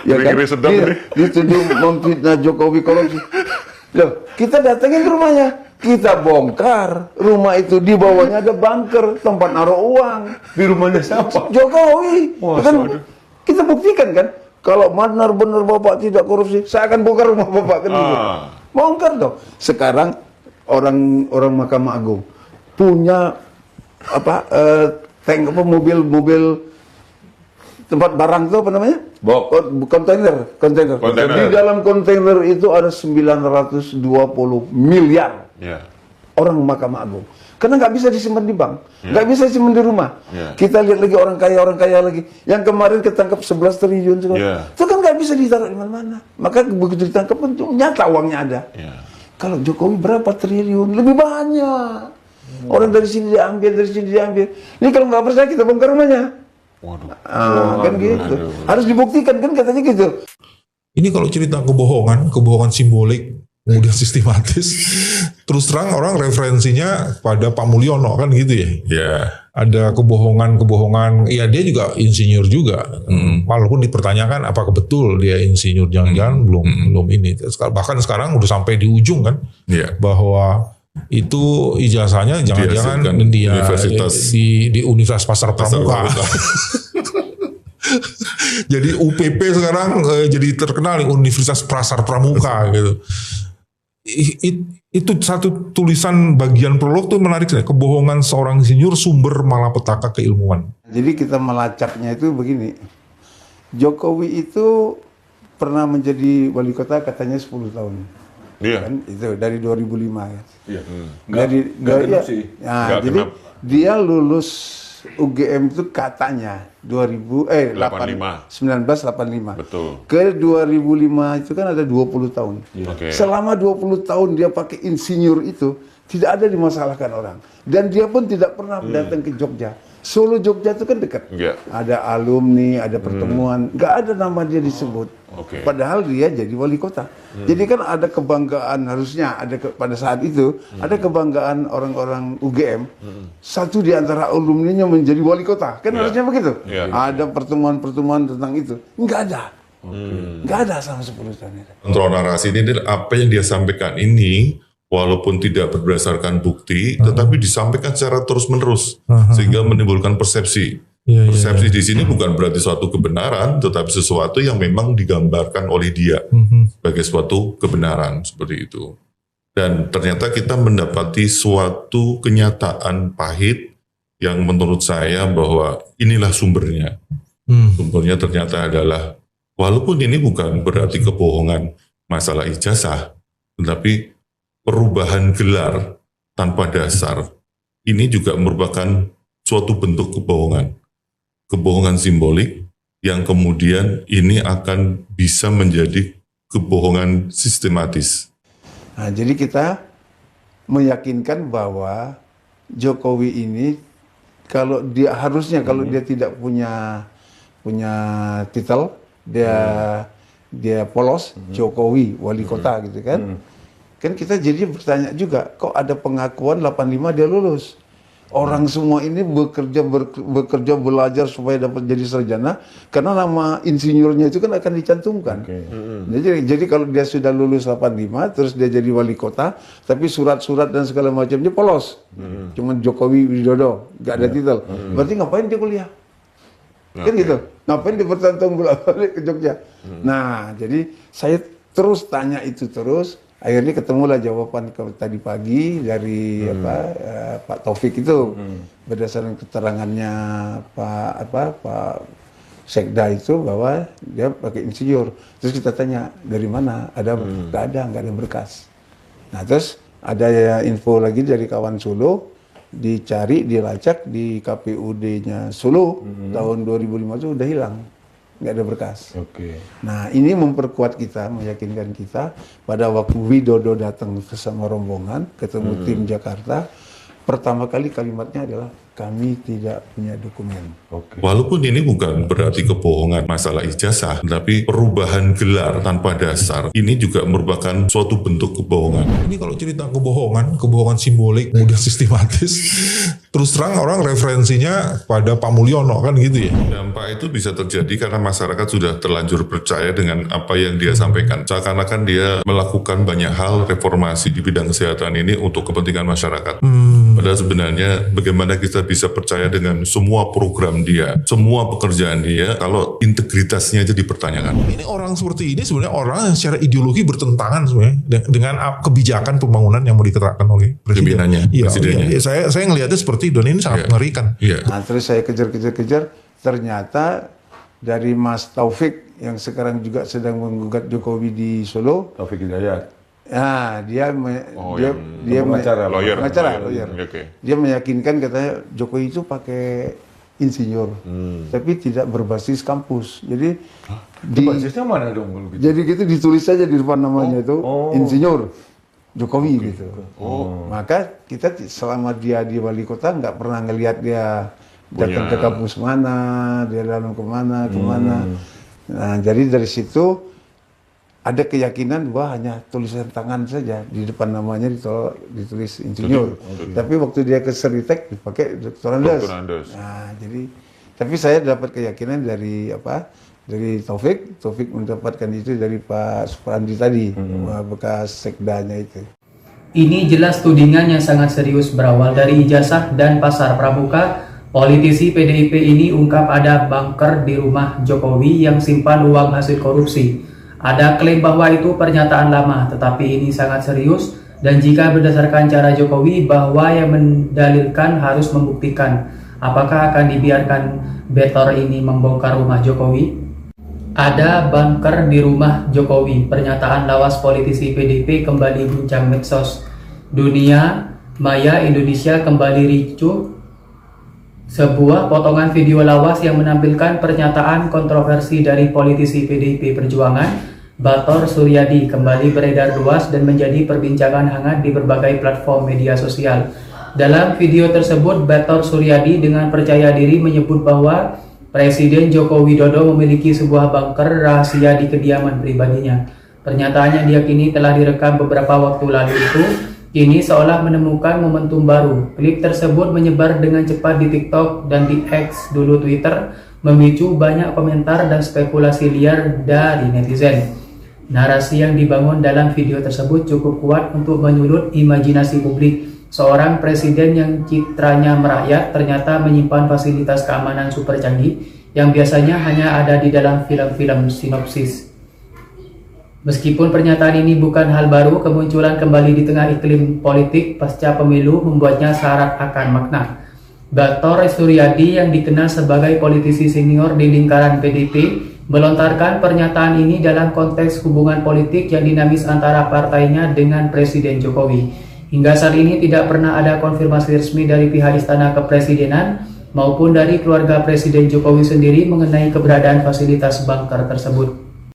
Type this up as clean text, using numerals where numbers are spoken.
Ya kan? Dia tuduh memfitnah Jokowi korupsi. Loh, kita datengin rumahnya, kita bongkar rumah itu, di bawahnya ada bunker tempat naruh uang. Di rumahnya siapa? Jokowi. Wah, Kan kita buktikan kan, kalau benar-benar Bapak tidak korupsi, saya akan bongkar rumah Bapak kan. Bongkar dong. Sekarang orang Mahkamah Agung punya tank mobil tempat barang itu apa namanya? Kontainer. Di dalam kontainer itu ada 920 miliar. Orang Mahkamah Agung. Karena nggak bisa disimpan di bank, nggak bisa disimpan di rumah. Kita lihat lagi orang kaya lagi. Yang kemarin ketangkap 11 triliun itu kan nggak bisa ditaruh di mana-mana. Maka begitu ditangkap itu nyata uangnya ada. Kalau Jokowi berapa triliun? Lebih banyak. Orang dari sini diambil, dari sini diambil. Ini kalau nggak percaya kita bongkar rumahnya. Kan gitu. Harus dibuktikan kan katanya gitu. Ini kalau cerita kebohongan simbolik, kemudian sistematis, terus terang orang referensinya pada Pak Mulyono kan gitu ya. Ada kebohongan, ya dia juga insinyur juga. Walaupun dipertanyakan apakah betul dia insinyur, jangan-jangan belum ini. Bahkan sekarang udah sampai di ujung kan, bahwa itu ijazahnya jangan-jangan dia di Universitas Pasar Pramuka. Jadi UPP sekarang jadi terkenal nih, Universitas Pasar Pramuka gitu. Itu satu tulisan bagian prolog tuh menarik sekali. Kebohongan seorang insinyur sumber malapetaka keilmuan. Jadi kita melacaknya itu begini. Jokowi itu pernah menjadi wali kota katanya 10 tahun. Kan itu dari 2005 ya. Jadi dia lulus UGM itu katanya 1985. Betul. Ke 2005 itu kan ada 20 tahun. Selama 20 tahun dia pakai insinyur itu tidak ada dimasalahkan orang. Dan dia pun tidak pernah datang ke Jogja. Solo Jogja itu kan dekat. Ada alumni, ada pertemuan, nggak ada nama dia disebut. Padahal dia jadi wali kota. Jadi kan ada kebanggaan, harusnya ada pada saat itu ada kebanggaan orang-orang UGM. Satu di antara alumninya menjadi wali kota. Kan harusnya begitu. Ada pertemuan-pertemuan tentang itu. Nggak ada. Nggak ada selama 10 tahun itu. Kontrol narasi ini apa yang dia sampaikan ini, walaupun tidak berdasarkan bukti, tetapi disampaikan secara terus-menerus sehingga menimbulkan persepsi. Persepsi di sini bukan berarti suatu kebenaran, tetapi sesuatu yang memang digambarkan oleh dia sebagai suatu kebenaran seperti itu. Dan ternyata kita mendapati suatu kenyataan pahit yang menurut saya bahwa inilah sumbernya. Sumbernya ternyata adalah, walaupun ini bukan berarti kebohongan masalah ijazah, tetapi perubahan gelar tanpa dasar ini juga merupakan suatu bentuk kebohongan. Kebohongan simbolik yang kemudian ini akan bisa menjadi kebohongan sistematis. Nah, jadi kita meyakinkan bahwa Jokowi ini kalau dia harusnya kalau dia tidak punya titel, dia polos Jokowi wali kota gitu kan. Kan kita jadi bertanya juga, kok ada pengakuan 85 dia lulus. Orang semua ini bekerja belajar supaya dapat jadi sarjana karena nama insinyurnya itu kan akan dicantumkan. Jadi kalau dia sudah lulus 85 terus dia jadi wali kota tapi surat-surat dan segala macamnya polos. Cuman Jokowi Widodo, nggak ada titel. Berarti ngapain dia kuliah? Kan gitu. Ngapain dia bertantang bolak-balik ke Jogja? Nah, jadi saya terus tanya itu terus. Akhirnya ketemulah jawaban tadi pagi dari Pak Taufik itu berdasarkan keterangannya Pak Sekda itu bahwa dia pakai insinyur. Terus kita tanya dari mana? Nggak ada berkas. Nah terus ada info lagi dari kawan Solo, dicari dilacak di KPUD-nya Solo tahun 2005 itu udah hilang. Nggak ada berkas. Nah ini memperkuat kita, meyakinkan kita pada waktu Widodo datang bersama rombongan, ketemu tim Jakarta, pertama kali kalimatnya adalah kami tidak punya dokumen. Walaupun ini bukan berarti kebohongan masalah ijazah, tapi perubahan gelar tanpa dasar ini juga merupakan suatu bentuk kebohongan. Ini kalau cerita kebohongan simbolik, kemudian sistematis, terus terang orang referensinya pada Pak Mulyono kan gitu ya. Dampak itu bisa terjadi karena masyarakat sudah terlanjur percaya dengan apa yang dia sampaikan. Seakan-akan dia melakukan banyak hal reformasi di bidang kesehatan ini untuk kepentingan masyarakat. Padahal sebenarnya bagaimana kita bisa percaya dengan semua program dia, semua pekerjaan dia, kalau integritasnya aja dipertanyakan. Ini orang seperti ini sebenarnya orang yang secara ideologi bertentangan sebenarnya dengan kebijakan pembangunan yang mau diterapkan oleh presiden. Pimpinannya, presidennya. Iya, saya ngelihatnya seperti itu, dan ini sangat mengerikan. Iya. Nah, terus saya kejar, ternyata dari Mas Taufik yang sekarang juga sedang menggugat Jokowi di Solo. Taufik Hidayat. Nah, dia Lawyer. lawyer. Dia meyakinkan katanya Jokowi itu pakai insinyur, tapi tidak berbasis kampus. Jadi basisnya mana dong kalau gitu? jadi gitu ditulis saja di depan namanya itu insinyur Jokowi gitu. Maka kita selama dia di wali kota nggak pernah ngelihat dia datang ke kampus mana, dia lalu kemana. Nah, jadi dari situ ada keyakinan bahwa hanya tulisan tangan saja di depan namanya ditulis insinyur. Tapi waktu dia ke Seritek dipakai Dr. Andes. Nah, jadi tapi saya dapat keyakinan dari dari Taufik mendapatkan itu dari Pak Suprandi tadi, bekas sekdanya itu. Ini jelas tudingan yang sangat serius berawal dari ijazah dan pasar pramuka. Politisi PDIP ini ungkap ada bunker di rumah Jokowi yang simpan uang hasil korupsi. Ada klaim bahwa itu pernyataan lama, tetapi ini sangat serius, dan jika berdasarkan cara Jokowi bahwa yang mendalilkan harus membuktikan. Apakah akan dibiarkan Betor ini membongkar rumah Jokowi? Ada bunker di rumah Jokowi. Pernyataan lawas politisi PDIP kembali guncang medsos. Dunia maya Indonesia kembali ricuh. Sebuah potongan video lawas yang menampilkan pernyataan kontroversi dari politisi PDIP Perjuangan, Bator Suryadi, kembali beredar luas dan menjadi perbincangan hangat di berbagai platform media sosial. Dalam video tersebut, Bator Suryadi dengan percaya diri menyebut bahwa Presiden Joko Widodo memiliki sebuah bunker rahasia di kediaman pribadinya. Pernyataannya diyakini telah direkam beberapa waktu lalu itu. Kini seolah menemukan momentum baru. Klip tersebut menyebar dengan cepat di TikTok dan di X, dulu Twitter, memicu banyak komentar dan spekulasi liar dari netizen. Narasi yang dibangun dalam video tersebut cukup kuat untuk menyulut imajinasi publik. Seorang presiden yang citranya merakyat ternyata menyimpan fasilitas keamanan super canggih yang biasanya hanya ada di dalam film-film sinopsis. Meskipun pernyataan ini bukan hal baru, kemunculan kembali di tengah iklim politik pasca pemilu membuatnya syarat akan makna. Bator Suryadi yang dikenal sebagai politisi senior di lingkaran PDIP melontarkan pernyataan ini dalam konteks hubungan politik yang dinamis antara partainya dengan Presiden Jokowi. Hingga saat ini tidak pernah ada konfirmasi resmi dari pihak Istana Kepresidenan maupun dari keluarga Presiden Jokowi sendiri mengenai keberadaan fasilitas bunker tersebut.